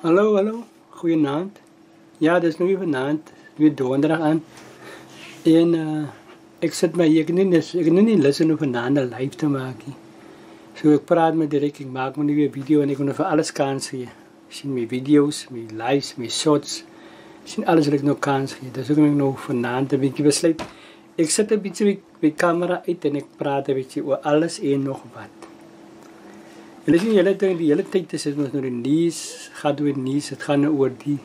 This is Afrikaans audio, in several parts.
Hallo, hallo. Goeienaand. Ja, dis nou weer vanaand, weer donderdag aan. En ek sit my ek het nie lus om vanaand 'n live te maak nie. So ek praat met direk, ek maak my weer video en ek wil vir alles kans gee. Sien my video's, my lives, my shots. Sien alles wat ek nou kans gee. Dis ook ek nou vanaand 'n bietjie besluit. Ek sit 'n bietjie met camera uit en ek praat 'n bietjie oor alles en nog wat. Julle sien die hele tyd is dit ons nou die nuus, gaan oor nuus, dit gaan oor die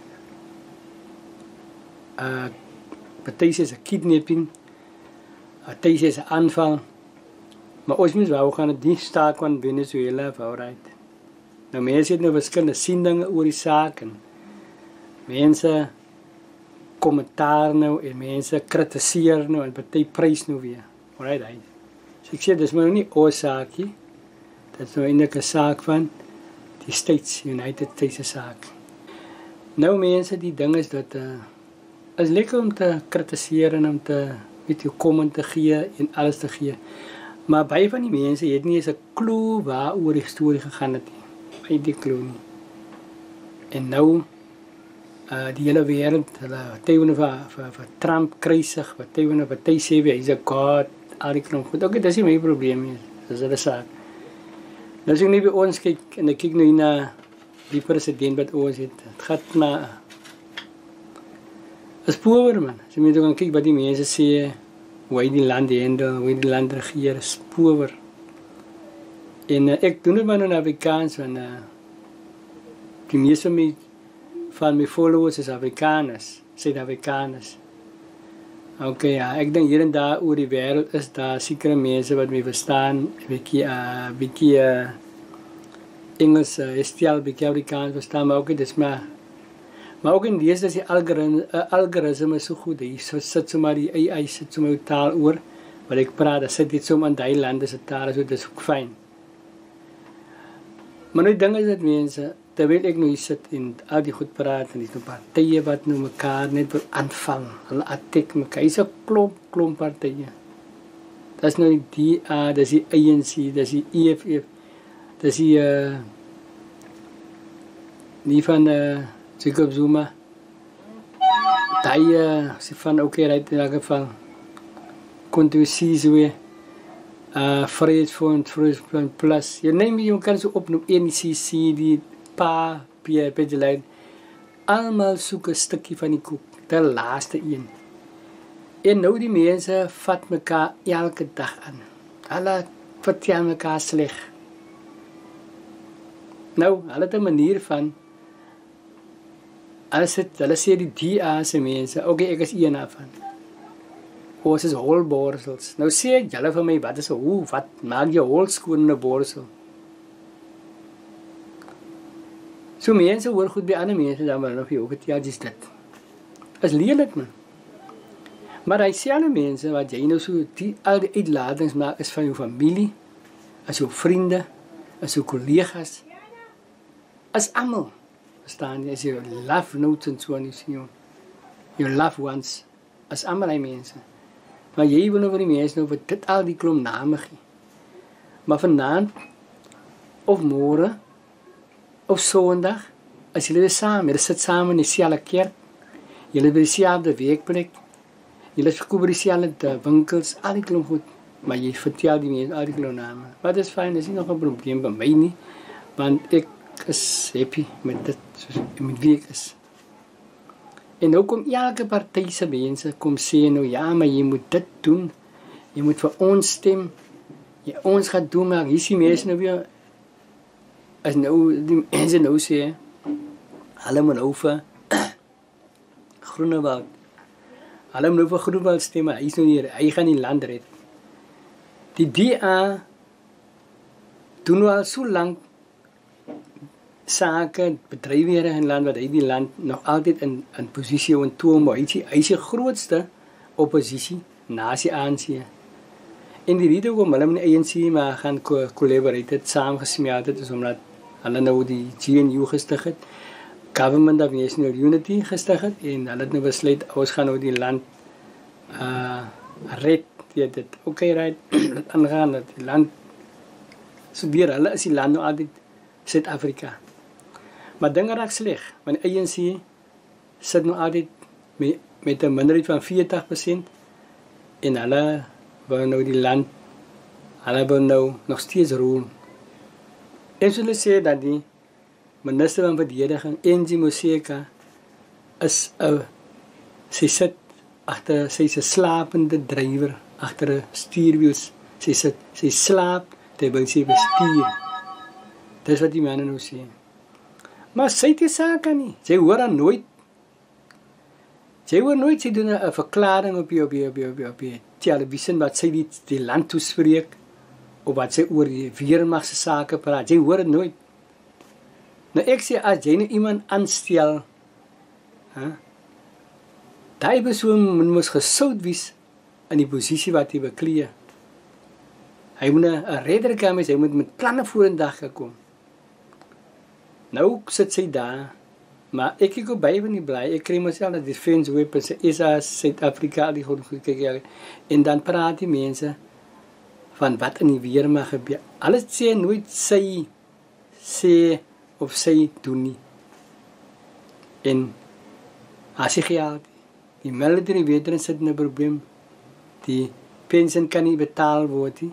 party sê 'n kidnapping, party sê 'n aanval. Maar ons mens wou gaan dit nie staak van Venezuela vooruit. Nou mense het nou verskillende sieninge oor die saak en mense kommentaar nou en mense kritiseer nou en party prys nou weer. Alright. So ek sê dis maar nie oorsaak nie. Dit is nou eintlik 'n saak van die States, United States se saak. Nou mense, die ding is dat is lekker om te kritiseer en om te weet jy kom te gee en alles te gee. Maar baie van die mense het nie eens 'n klou waaroor die storie gegaan het nie. Baie die klou nie. En nou die hele wêreld, hulle vir Trump kruisig, wat hy sê hy's 'n god, al die klomp goed. Okay, dis nie my probleem nie. Dis hulle saak. Nou as ek nie by ons kyk en ek kyk nou na die president wat ons het. Het gaat maar is power man. As jy moet gaan kyk wat die mense sê, hoe hy die land handel, hoe hy die land regeer, is power. En ek doen dit maar in Afrikaans, want die meeste van my followers is Afrikaners, Suid-Afrikaners. Okay, ja, ek dink hier en daar oor die wêreld is daar sekere mense wat my verstaan, bietjie Engels, stel bietjie Afrikaans verstaan, maar ook dis maar ook in deze is die algoritme so goed, hy sit sommer die AI sit sommer taal oor, wat ek praat, dat sit dit sommer in die lande se taal, so dis ook fyn. Maar nou die ding is dat mense, terwyl ek nou hier sit en al die goed praat, en die partye wat nou mekaar net wil aanvang, hulle attack mekaar, is 'n klomp partye. Dis nou die DA, dis die ANC, dis die EFF, dis die van Jacob Zuma, die sê van okay, right, in elk geval, Contour Vryheidsfront Plus, jy neem jy kan so opnoem, NCC, die P-lyn, almal soek 'n stukkie van die koek, die laaste een. En nou die mense vat mekaar elke dag aan. Hulle vertel mekaar sleg. Nou, hulle het 'n manier van hulle sê die DA se mense, okay, ek is een daarvan. Ons is holborsels. Nou sê julle vir my, wat maak jy hol skoon in 'n borsel? So mense hoor goed by ander mense, dan maar nog jy ook het, ja, dis dit. Is lelik man. Maar hy sê alle mense, wat jy nou so, al die uitlatings maak, is van jou familie, as jou vriende, as jou collega's, as almal. Verstaan jy, as jou love notes en so, en jou loved ones, as almal die mense. Maar jy wil nou vir die mense nou vir dit al die klomp name gee. Maar vanaand, of môre, of Sondag, as julle weer saam, julle sit saam in dieselfde kerk, julle by dieselfde werkplek, julle verkoop by dieselfde winkels, al die klomp goed, maar jy vertel die mense al die klomp name. Maar dit is fyn, dit is nie nog 'n probleem by my nie, want ek is happy met dit, met wie ek is. En nou kom elke party se mense kom sê nou, ja, maar jy moet dit doen, jy moet vir ons stem, ons gaan doen, maar hier sien mense nou weer, as nou, die mense nou sê, hulle moet nou vir Groenewald, hulle moet nou vir Groenewald stem, maar hy is nou hier, hy gaan die land red. Die DA doen nou al so lang sake, bedrywighede in land, wat hy die land nog altyd in posisie ontoon, maar hy is die grootste oppositie, nasie ANC. En die rede hoekom hulle met die ANC maar gaan collaborate het, saamgesmeld het, is omdat hulle nou die GNU gestig het, Government of National Unity gestig het, en hulle het nou besluit, ons gaan nou die land red, dit, okay, right, dat aangaan, dat die land, so weer hulle is die land nou altyd Suid-Afrika. Maar dinge raak sleg, want die ANC sit nou altyd met 'n minderheid van 40% en hulle wil nou die land, hulle wil nou nog steeds roer. En hulle sê dat die minister van verdediging, Angie Motshekga, sy sit agter, sy's 'n slapende drywer agter 'n stuurwiel. Sy slaap terwyl sy bestuur. Dis wat die manne nou sê. Maar sy het die saak nie. Sy hoor dan nooit. Sy hoor nooit, sy doen 'n verklaring op die televisie wat sy die land toespreek of wat sy oor die weermag se sake praat. Sy hoor dit nooit. Nou ek sê, as jy nou iemand aanstel, daai persoon moet gesout wees in die posisie wat hy beklee. Hy moet 'n redder kan wees, hy moet met planne vorendag gekom. Nou sit sy daar, maar ek kyk op baie van die bly, ek kry myself dat Defense Weapons, SA, Suid-Afrika, die goed kyk, en dan praat die mense van wat in die weermag gebeur. Alles sê nooit sy sê of sy doen nie. En as jy geld, die military veterans sit in 'n probleem, die pensioen kan nie betaal word nie,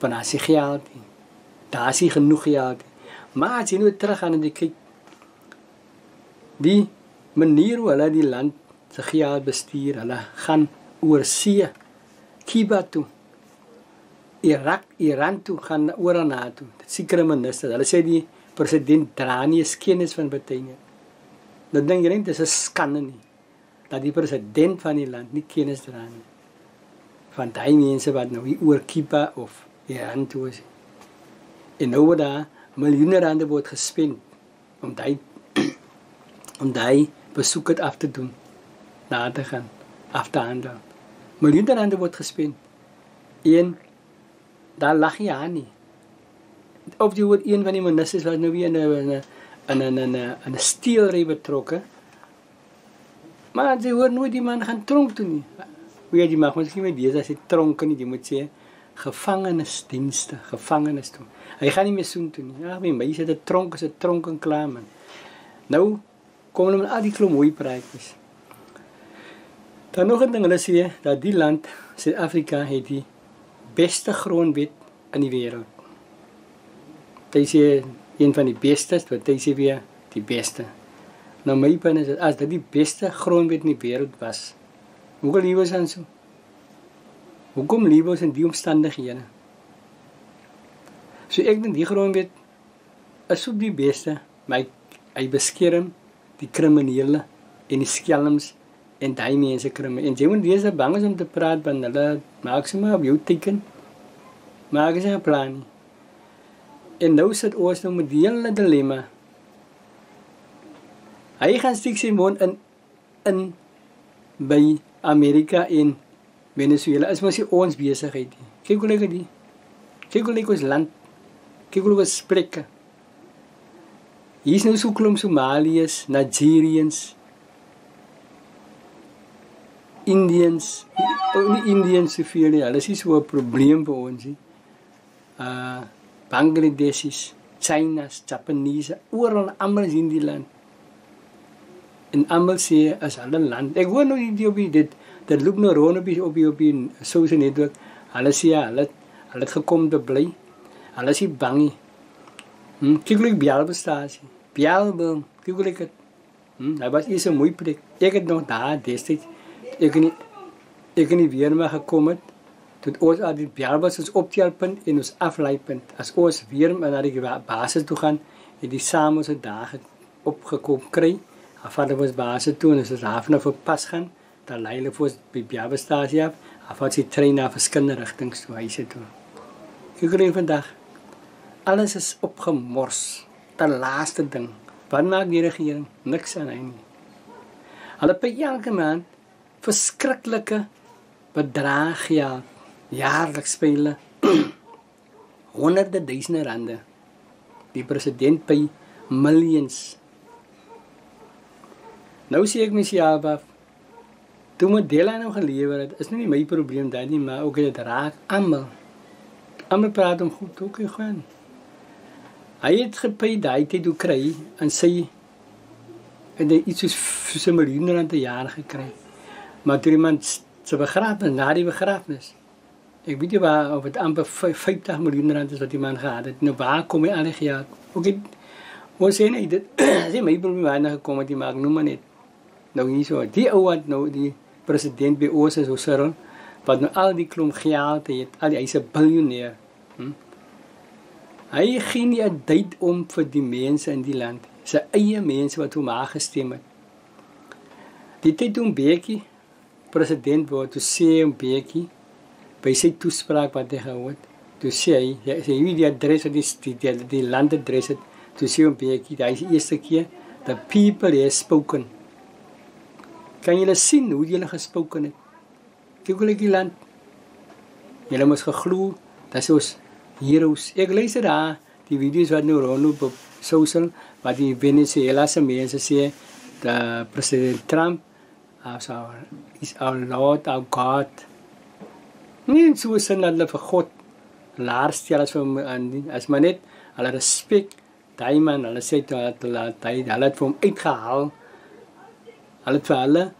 want as jy geld nie, daar is nie genoeg geld nie. Maar as jy nou terug gaan en jy kyk, die manier hoe hulle die land se geld bestuur, hulle gaan oor see, Cuba toe, Iran toe, gaan oor aan NATO, dit sekere ministers, hulle sê die president dra nie kennis van betekenis. Dan dink jy, dit is 'n skande nie, dat die president van die land nie kennis dra nie, van die mense wat nou hier oor Cuba of Iran toe is. En nou word daar miljoene rande word gespend om die besoek het af te doen, na te gaan, af te handel. Miljoene rande word gespend. En daar lag jy aan nie. Of die word een van die ministers was nou weer in 'n steelry betrokke. Maar jy hoor nooit die man gaan tronk toe nie. Weet jy, mag miskien met deze as hy tronk nie, jy moet sê gevangenisdienste, gevangenis toe. Hy gaan nie meer soen toe nie. Ja, my sê dit tronk is 'n tronk en klaar man. Nou kom hulle met al die klomp mooi praatjies. Dan nog 'n ding, hulle sê dat die land, Suid-Afrika, het die beste grondwet in die wêreld. Hy sê een van die bestes, wat hy sê weer die beste. Nou my punt is, as dit die beste grondwet in die wêreld was, hoekom lewe ons dan so? Hoekom lewe ons in die omstandighede? So ek dink die grondwet is ook die beste, maar hy beskerm die kriminele en die skelms en die mense kriminele. En jy moet wees bang is om te praat, want hulle maak sy maar op jou teken, maak sy 'n plan nie. En nou sit ons nou met die hele dilemma. Hy gaan stiek sy mond in by Amerika en Venezuela, is mos nie ons besigheid nie. Kyk hoe lyk dit. Kyk hoe lyk ons land. Kyk hoe ons spreek. Hier is nou so klomp Somaliërs, Nigerians, Indians, nie Indians soveel nie, hulle is nie so 'n probleem vir ons nie. Bangladeshis, Chinas, Japanese, oral almal is in die land. En almal sê as hulle land. Ek hoor nou dit loop nou rond op die social network. Hulle sê hulle het gekom te bly. Hulle is nie bang nie. Kyk hoe Bialbestasie. Bialbe, kyk hoe dit. Hy was eers 'n mooi plek. Ek het nog daar destyds ek nie weer maar gekom het. Tot ons aan die Bialbes ons optelpunt en ons afleipunt. As ons weer na die basis toe gaan, het die saam ons dae opgekom kry. Afval ons basis toe en as ons half na verpas gaan, dan lei hulle vir ons by Bialbestasie af. Afval sy trein na verskillende rigtings toe huise toe. Kyk hoe vandag. Alles is opgemors. Die laaste ding. Wat maak die regering? Niks aan hy nie. Hulle pay elke maand verskriklike bedrag jaarliks spele honderde duisende rande. Die president pay millions. Nou sê ek myself af, toe Mandela nou gelewer het, is nie my probleem daar nie, maar ook dit raak almal. Almal praat om goed ook gaan. Hy het gepay daai tyd hoe kry en sy het iets soos 'n miljoen rand 'n jaar gekry. Maar toe iemand se begrafenis, na die begrafenis, ek weet nie waar of dit amper 50 miljoen rand is wat die man gehad het. Nou waar kom hy al die geld? Okay, ons sê nie dit is my probleem waar hy gekom het, die maak noem maar net. Nou hier so, die ou wat nou die president by ons is, Cyril, wat nou al die klomp geld het, hy's 'n biljoenêr. Hy gee nie 'n duit om vir die mense in die land. Sy eie mense wat hom aangestem het. Die tyd toe Mbeki president word, toe sê Mbeki by sy toespraak wat hy gehou het, toe sê hy die adres wat die landadres het, toe sê Mbeki, dat is die eerste keer, the people have spoken. Kan julle sien hoe julle gesproken het? Kyk hoe lyk die land. Julle moes geglo, dat is ons heroes. Ek luister daar, die video's wat nou rondloop op social, wat die Venezuela's mense sê, dat president Trump is our Lord, our God. Nie in so'n sin dat hulle vir God laar stel as maar net, hulle respect, die man, hulle sê, hulle het vir hom uitgehaal, hulle het vir hulle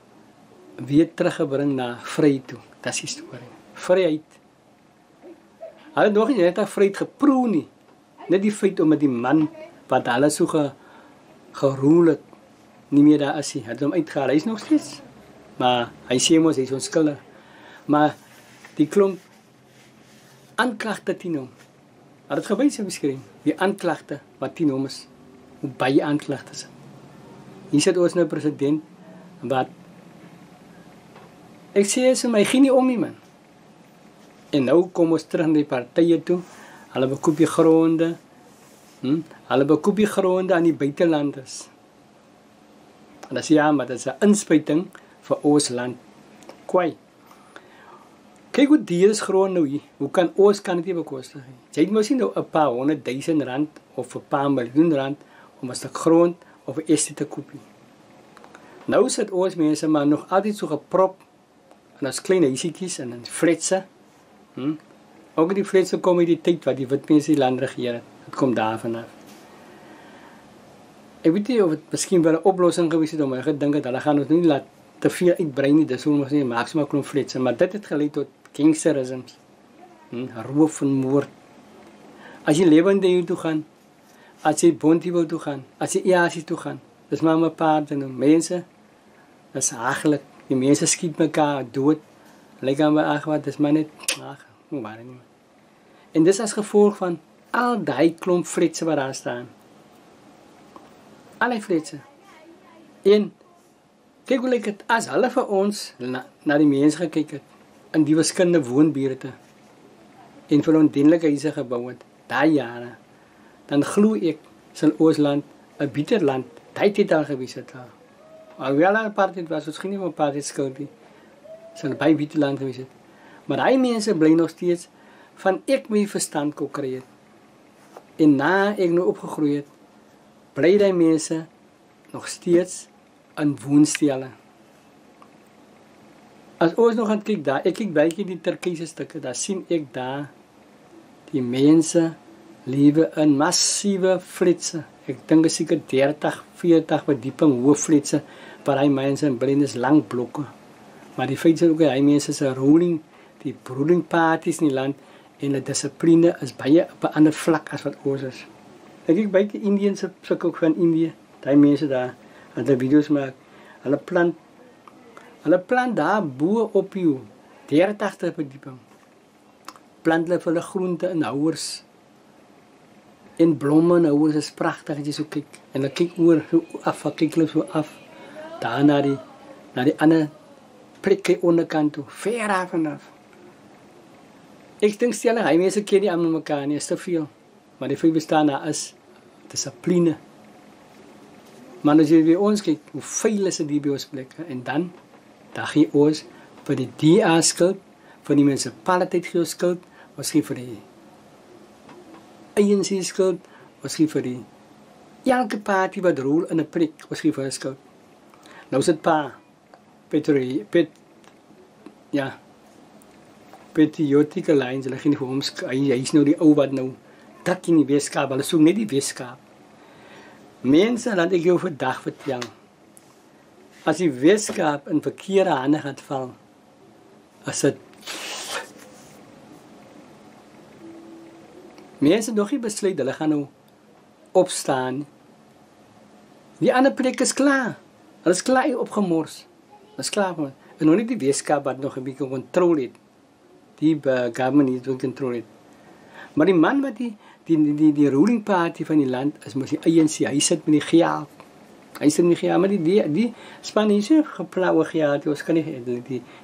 weer teruggebring na vryheid toe. Dat is die story. Vryheid. Hulle het nog nie net vryheid geproe nie. Net die feit omdat die man wat hulle so geroel het, nie meer daar is hy. Hy het hom uitgehaal. Hy is nog steeds. Maar hy sê mos, hy is onskuldig. Maar die klomp aanklagte teen hom. Hulle het gewys beskryf. Die aanklagte wat teen hom is. Hoe baie aanklagte is. Hier sit ons nou president wat ek sê so my gee nie om nie man. En nou kom ons terug na die partye toe. Hulle bekoop die gronde. Hulle bekoop die gronde aan die buitelanders. En dat is ja, maar dat is 'n inspuiting vir ons land. Kwai. Kyk hoe duur is grond nou hier. Hoe kan ons kan dit nie bekostig nie. Jy het mos nie nou 'n paar 100.000 rand of 'n paar miljoen rand om 'n stuk grond of 'n estate te koop nie. Nou sit ons mense maar nog altyd so geprop en as klein huisietjies en in fletse. Ook die fletse kom uit die tyd wat die wit mense die land regeer het. Dit kom daarvan af. Ek weet nie of het miskien wel 'n oplossing gewees het om my gedink het, hulle gaan ons nie laat te veel uitbrei nie, dis hoe ons nie maksimaal klomp fletse, maar dit het gelei tot gangsterisms, roof en moord. As jy lewende hier toe gaan, as jy Bounty wil toe gaan, as jy EAC toe gaan, dis maar 'n paar dinge, mense, dis haglik, die mense skiet mekaar dood, lyk aan my wat, dis maar net, hoe waar nie. En dis as gevolg van al die klomp fletse wat daar staan. Al die fletse. En kyk hoe lyk het, as hulle vir ons na die mense gekyk het, in die verskillende woonbuurte, en vir ondienlike huise gebou het, daai jare, dan glo ek, sal ons land, 'n beter land, daai tyd al gewees het. Alhoewel apartheid was, ons geen nie van apartheid skuld nie, sal baie beter land gewees het. Maar daai mense bly nog steeds, van ek my verstand kon kry het. En na ek nou opgegroei het, bly die mense nog steeds in woonstelle. As ons nog gaan kyk daar, ek kyk baie keer die Turkse stukke, daar sien ek daar die mense lewe in massiewe fletse. Ek dink is seker 30, 40 verdieping hoë fletse, waar hy mense in bly is lang blokke. Maar die feit is ook, hy mense is 'n ruling, die ruling parties in die land, en die dissipline is baie op 'n ander vlak as wat ons is. Ek kyk baie Indiërs suk ook van Indië, die mense daar, hulle video's maak, hulle plant daar bo op jou 30ste verdieping. Plant hulle vir hulle groente en houers. En blomme en houers is pragtig as jy so kyk. En hulle kyk oor so af, kyk hulle so af. Daar na die ander plekke onderkant toe, ver af en af. Ek dink stel hy mense ken nie aan mekaar nie, is te veel. Maar die feit bestaan daar is dissipline. Maar as jy by ons kyk, hoe veil is die by ons plekke, en dan gee ons vir die DA skuld, vir die munisipaliteit gee ons skuld, ons gee vir die ANC skuld, ons gee vir die elke party wat rol in 'n plek, ons gee vir hulle skuld. Nou is dit patriotieke lines, hulle gee nie vir hom, hy is nou die ou wat nou druk in die Weskaap, hulle soek net die Weskaap. Mense, laat ek jou vandag vertel. As die Weskaap in verkeerde hande gaat val, as dit mense nog nie besluit, hulle gaan nou opstaan. Die ander plek is klaar. Hulle is klaar opgemors. Hulle is klaar. En nog nie die Weskaap wat nog 'n bietjie kontrole het. Die government nie doen kontrole het. Maar die man wat die ruling party van die land is mos die ANC. Hy sit met die geld. Hy sit met die geld, maar die span is so geplauwe geld. Ons kan nie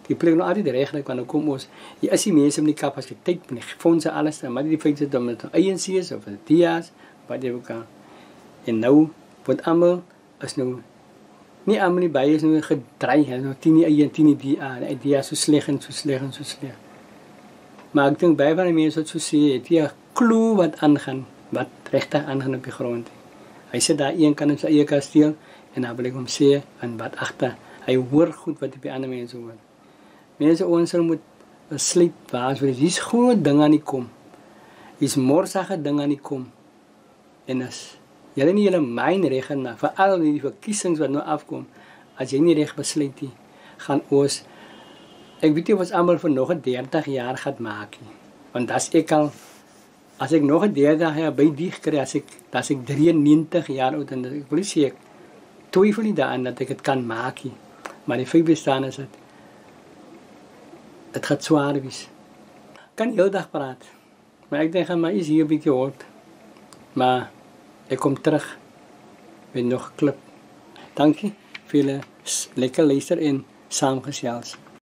die plek nog altyd regtig wanneer kom ons. Jy is die mense met die kapasiteit, met die fondse alles, maar die feit is dat met ANC is of die DIA's, wat jy ook kan. En nou word almal is nou nie almal nie by is nou gedreig, nou 10 DA, die DA so sleg en so sleg en so sleg. Maar ek dink baie van die mense wat so sê, het jy 'n klou wat aangaan, wat regtig aangaan op die grond. Hy sit daar een kant in sy eie kasteel en dan wil ek hom sê en wat agter. Hy hoor goed wat die ander mense hoor. Mense ons moet besluit waar so dis groot ding aan die kom. Dis morsige ding aan die kom. En as jy nie julle myn reg en veral die verkiesings wat nou afkom, as jy nie reg besluit nie, gaan ons ek weet nie of ons almal vir nog 30 jaar gaan maak nie. Want as ek nog 30 jaar by die kry, as ek 93 jaar oud en ek wil sê ek twyfel nie daaraan dat ek dit kan maak nie. Maar die feit bestaan is dit gaat swaar wees. Kan heel dag praat. Maar ek dink maar is hier 'n bietjie hard. Maar ek kom terug met nog 'n klip. Dankie vir julle lekker luister en saamgesels.